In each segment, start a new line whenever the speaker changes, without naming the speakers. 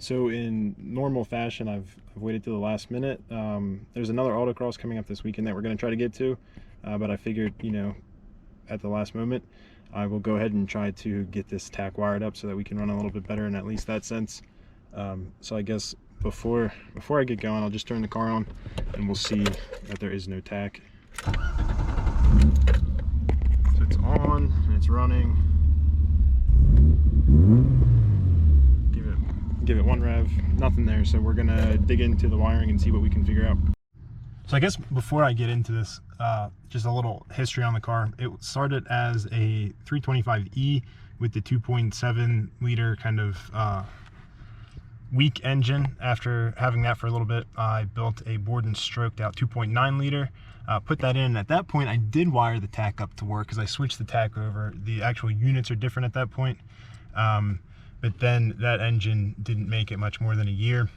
So in normal fashion, I've waited till the last minute. There's another autocross coming up this weekend that we're going to try to get to, but I figured, at the last moment, I will go ahead and try to get this tack wired up so that we can run a little bit better in at least that sense. So I guess before I get going, I'll just turn the car on and we'll see that there is no tack. So it's on and it's running. Give it one rev, nothing there. So we're gonna dig into the wiring and see what we can figure out. So I guess before I get into this, just a little history on the car. It started as a 325E with the 2.7 liter kind of weak engine. After having that for a little bit, I built a bored and stroked out 2.9 liter, put that in. At that point, I did wire the tack up to work because I switched the tack over. The actual units are different at that point. But then that engine didn't make it much more than a year.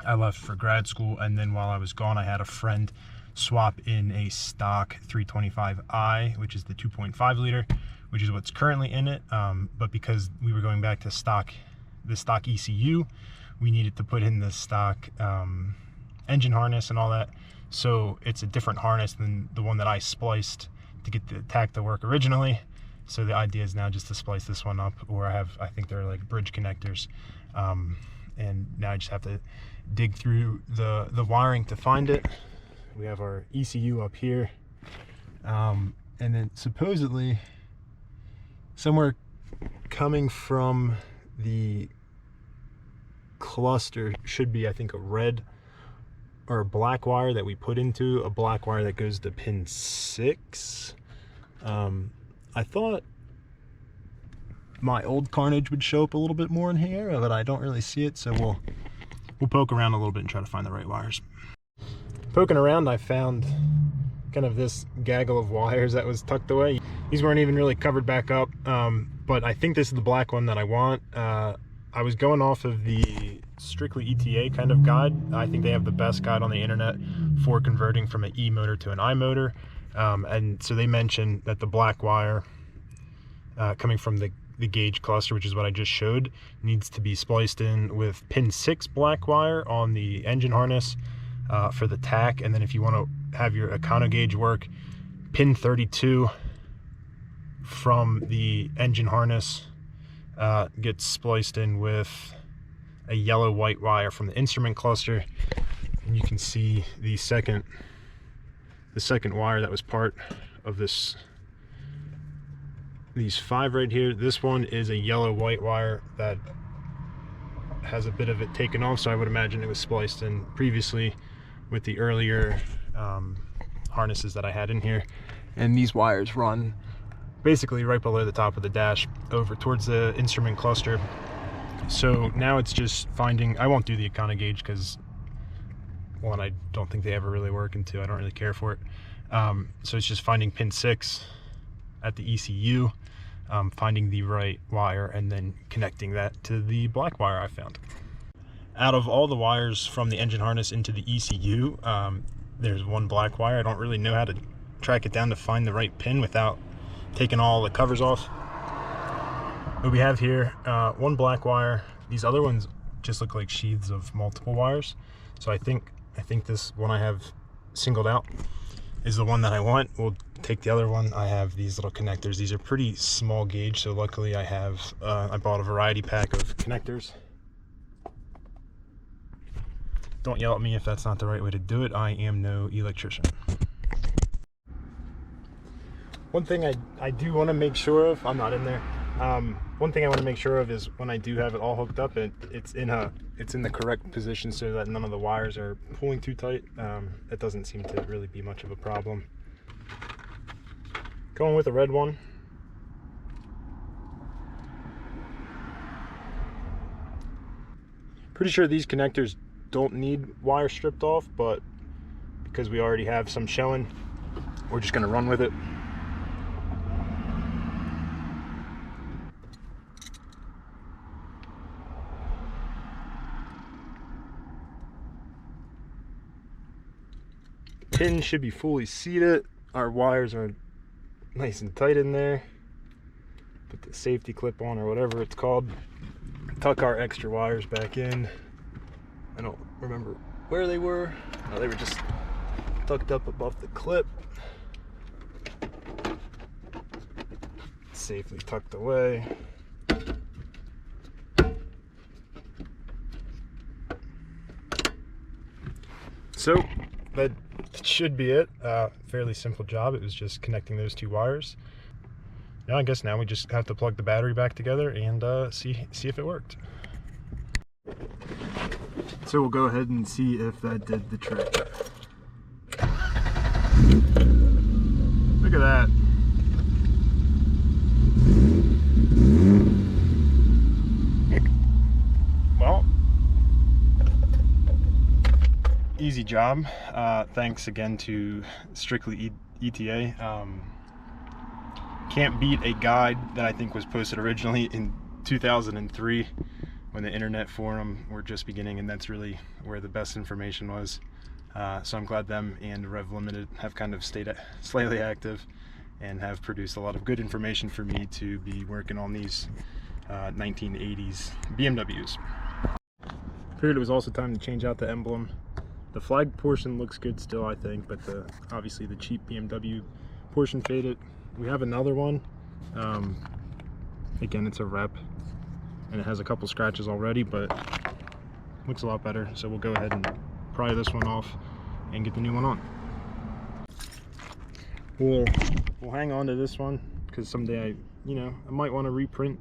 I left for grad school, and then while I was gone, I had a friend swap in a stock 325i, which is the 2.5 liter, which is what's currently in it. But because we were going back to the stock ECU, we needed to put in the stock engine harness and all that. So it's a different harness than the one that I spliced to get the tack to work originally. So the idea is now just to splice this one up, or I think they're like bridge connectors. And now I just have to dig through the wiring to find it. We have our ECU up here. And then supposedly somewhere coming from the cluster should be, I think, a red or a black wire that we put into a black wire that goes to pin 6. I thought my old carnage would show up a little bit more in here, but I don't really see it, so we'll poke around a little bit and try to find the right wires. Poking around, I found kind of this gaggle of wires that was tucked away. These weren't even really covered back up, but I think this is the black one that I want. I was going off of the strictly ETA kind of guide. I think they have the best guide on the internet for converting from an E motor to an I motor. And so they mentioned that the black wire coming from the gauge cluster, which is what I just showed, needs to be spliced in with pin 6 black wire on the engine harness for the tack. And then if you want to have your econo gauge work, pin 32 from the engine harness gets spliced in with a yellow white wire from the instrument cluster. And you can see the second wire that was part of these 5 right here. This one is a yellow white wire that has a bit of it taken off, so I would imagine it was spliced in previously with the earlier harnesses that I had in here. And these wires run basically right below the top of the dash over towards the instrument cluster. So now it's just finding, I won't do the econo gauge because, one, I don't think they ever really work, and 2, I don't really care for it. So it's just finding pin 6 at the ECU, finding the right wire, and then connecting that to the black wire I found. Out of all the wires from the engine harness into the ECU, there's one black wire. I don't really know how to track it down to find the right pin without taking all the covers off. But we have here one black wire. These other ones just look like sheaths of multiple wires. So I think this one I have singled out is the one that I want. We'll take the other one. I have these little connectors. These are pretty small gauge, so luckily I have I bought a variety pack of connectors. Don't yell at me if that's not the right way to do it. I am no electrician. One thing I do want to make sure of, I'm not in there. One thing I want to make sure of is when I do have it all hooked up, it's in the correct position so that none of the wires are pulling too tight. That doesn't seem to really be much of a problem. Going with the red one. Pretty sure these connectors don't need wire stripped off, but because we already have some showing, we're just going to run with it. Pin should be fully seated. Our wires are nice and tight in there. Put the safety clip on, or whatever it's called. tuck our extra wires back in. I don't remember where they were. No, they were just tucked up above the clip. Safely tucked away. So that should be it. Fairly simple job. It was just connecting those two wires. Yeah, I guess now we just have to plug the battery back together and see if it worked. So we'll go ahead and see if that did the trick. Look at that. Well, easy job. Thanks again to Strictly ETA. Can't beat a guide that I think was posted originally in 2003 when the internet forum were just beginning, and that's really where the best information was. So I'm glad them and Rev Limited have kind of stayed slightly active and have produced a lot of good information for me to be working on these 1980s BMWs. Figured it was also time to change out the emblem. The flag portion looks good still, I think, but obviously the cheap BMW portion faded. We have another one. Again, it's a rep, and it has a couple scratches already, but looks a lot better. So we'll go ahead and pry this one off and get the new one on. We'll hang on to this one because someday I might want to reprint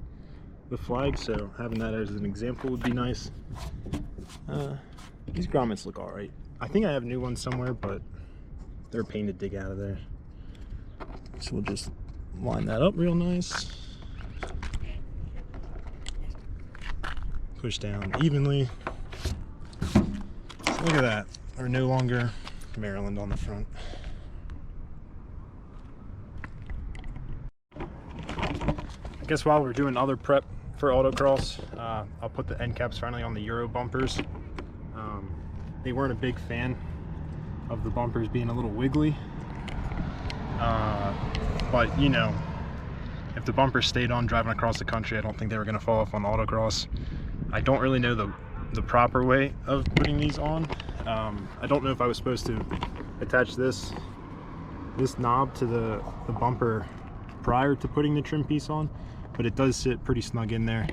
the flag, so having that as an example would be nice. These grommets look all right. I think I have new ones somewhere, but they're a pain to dig out of there. So we'll just line that up real nice. Push down evenly. Look at that. We're no longer Maryland on the front. I guess while we're doing other prep for autocross, I'll put the end caps finally on the Euro bumpers. They weren't a big fan of the bumpers being a little wiggly. But if the bumpers stayed on driving across the country, I don't think they were going to fall off on autocross. I don't really know the proper way of putting these on. I don't know if I was supposed to attach this knob to the bumper prior to putting the trim piece on, but it does sit pretty snug in there.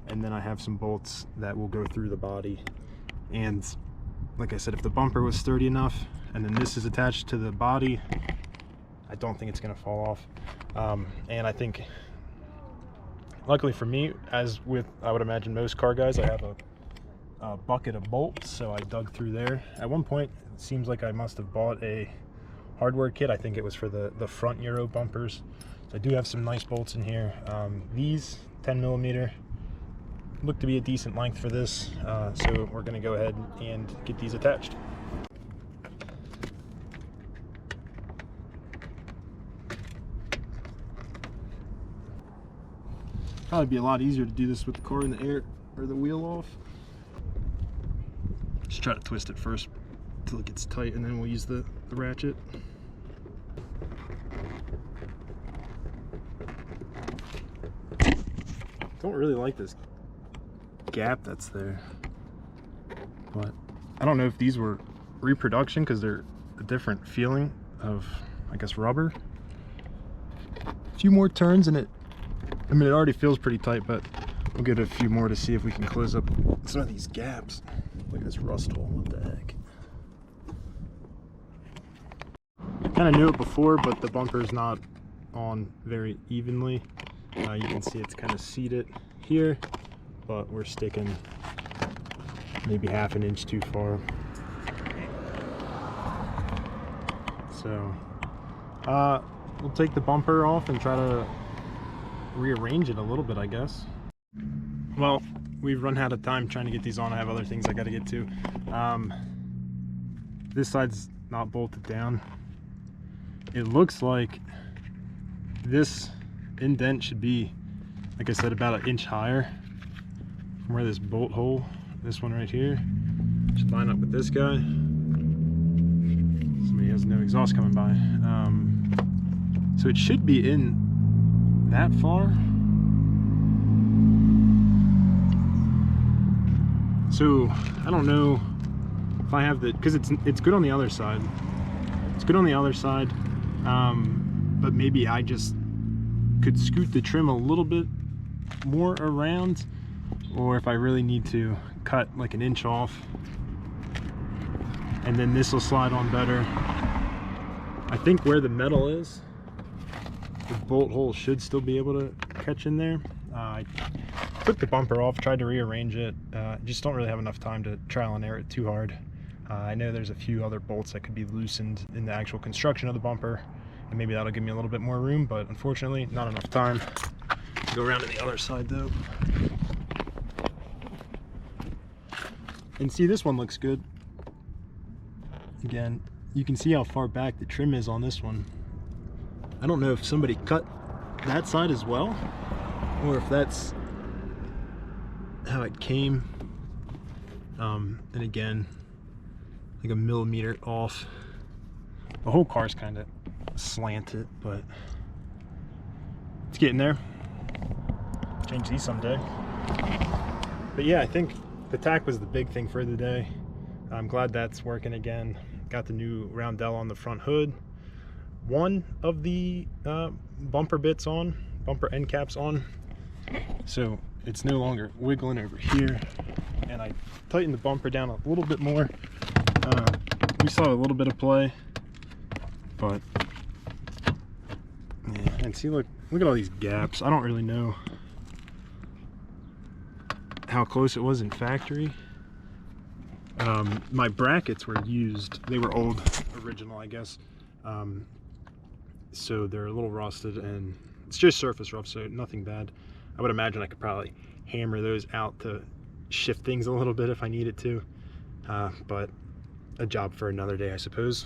And then I have some bolts that will go through the body. And like I said, if the bumper was sturdy enough and then this is attached to the body, I don't think it's going to fall off. And I think, luckily for me, as with I would imagine most car guys, I have a bucket of bolts, so I dug through there. At one point it seems like I must have bought a hardware kit. I think it was for the front Euro bumpers. So I do have some nice bolts in here. These 10mm look to be a decent length for this, so we're going to go ahead and get these attached. Probably be a lot easier to do this with the car in the air or the wheel off. Just try to twist it first until it gets tight, and then we'll use the ratchet. Don't really like this gap that's there, but I don't know if these were reproduction because they're a different feeling of, I guess, rubber. A few more turns and it already feels pretty tight, but we'll give it a few more to see if we can close up some of these gaps. Look at this rust hole, what the heck. Kind of knew it before, but the bumper's not on very evenly. You can see it's kind of seated here, but we're sticking maybe ½ inch too far. So we'll take the bumper off and try to rearrange it a little bit, I guess. Well, we've run out of time trying to get these on. I have other things I got to get to. This side's not bolted down. It looks like this indent should be, like I said, about 1 inch higher from where this bolt hole, this one right here, should line up with this guy. Somebody has no exhaust coming by. So it should be in that far. So I don't know if I have the, because it's good on the other side. It's good on the other side, but maybe I just could scoot the trim a little bit more around, or if I really need to cut like an inch off, and then this will slide on better. I think where the metal is, the bolt hole should still be able to catch in there. I took the bumper off, tried to rearrange it. Just don't really have enough time to trial and error it too hard. I know there's a few other bolts that could be loosened in the actual construction of the bumper, and maybe that'll give me a little bit more room, but unfortunately not enough time. Go around to the other side though. And see, this one looks good. Again, you can see how far back the trim is on this one. I don't know if somebody cut that side as well, or if that's how it came. And again, like a millimeter off. The whole car's kind of slanted, but it's getting there. Change these someday. But yeah, I think the Tach was the big thing for the day. I'm glad that's working again. Got the new roundel on the front hood. One of the bumper bits on, bumper end caps on. So it's no longer wiggling over here. And I tightened the bumper down a little bit more. We saw a little bit of play, but yeah, and see, look at all these gaps. I don't really know how close it was in factory. My brackets were used. They were old, original, I guess. So they're a little rusted, and it's just surface rough, so nothing bad. I would imagine I could probably hammer those out to shift things a little bit if I needed to, but a job for another day, I suppose.